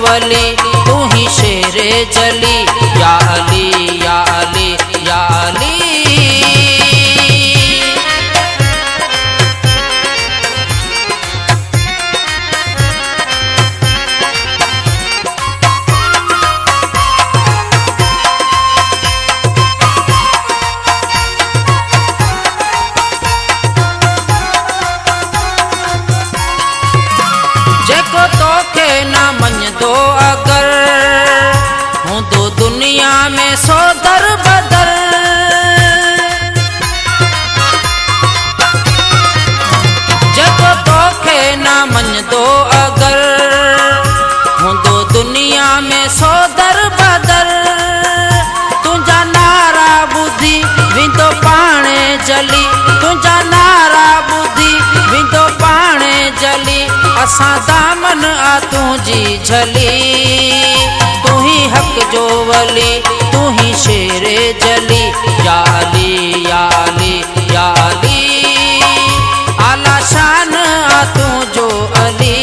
वली, तू ही शेरे जली। या अली या अली या अली। जेको तोखे ना मञदो अगर, हूंदो दुनिया में सौ दर बदर। जेको तोखे ना मञदो अगर, हूंदो दुनिया में सौ दर बदर। तुंहिंजा नारा ॿुधी वेंदो पाणे जली, तुंहिंजा नारा ॿुधी वेंदो पाणे जली। असां दामन आ तुझी झली, तू ही हक जो वली, तू ही शेरे जली। या अली या अली या अली। आला शान आ तुझो अली,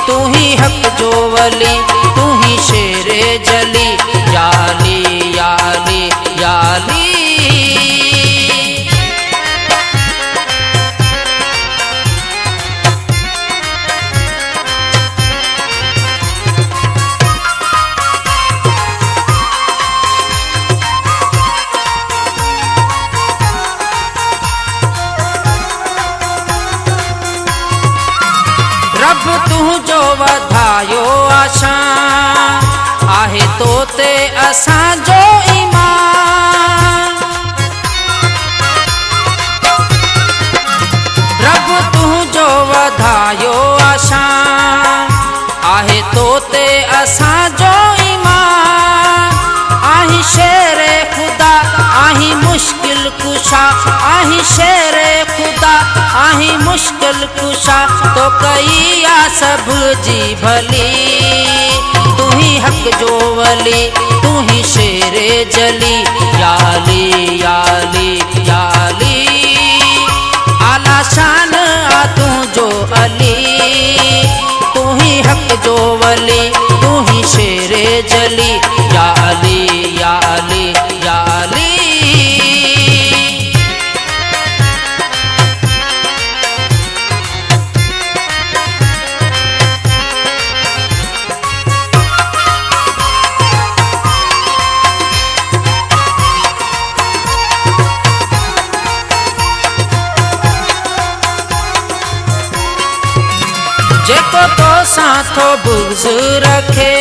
तू ही हक जो वली, तू ही शेरे जली। या अली या अली या अली। रब तुझो वधायो आशां, आहे तो ते असां जो ईमान। रब तुझो वधायो आशां, आहे तो ते असां जो ईमान। आही शेरे खुदा आही मुश्किल कुशा, आही शेरे खुदा आही मुश्किल कुशा। तो कई आ सब जी भली, तू ही हक जो वली, तू ही शेरे जली। या अली या अली या अली। आला शान आ तुझो अली, तू ही हक जो वली, तू ही शेरे जली। या अली या अली या अली। जेको तो साथो बुग़्ज़ रखे,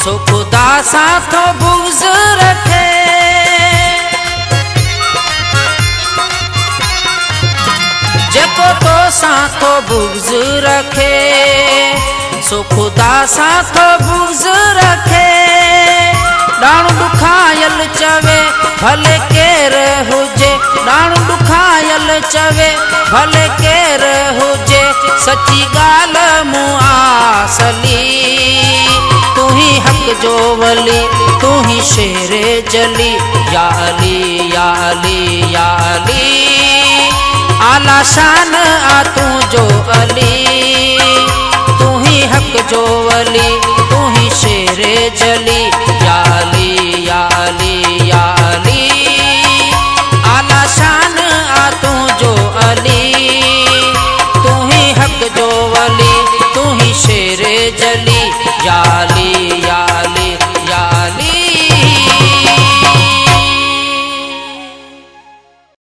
सो खुदा साथो बुग़्ज़ रखे। जेको तो साथो बुग़्ज़ रखे, सो खुदा साथो बुग़्ज़ रखे। ॾाणु ॾुखायल चवे भले केर हुजे, ॾाणु ॾुखायल चवे भले केर हुजे। सची ॻाल्हि मूं आसली, तू ही हक जो वली, तू ही शेरे जली। या अली या अली या अली। आला शान आ तुझो अली, तू ही हक जो वली, तू ही शेरे जली। या अली या अली या अली। आला शान आ तुझो अली, तू ही हक जो वली, तू ही शेरे जली। या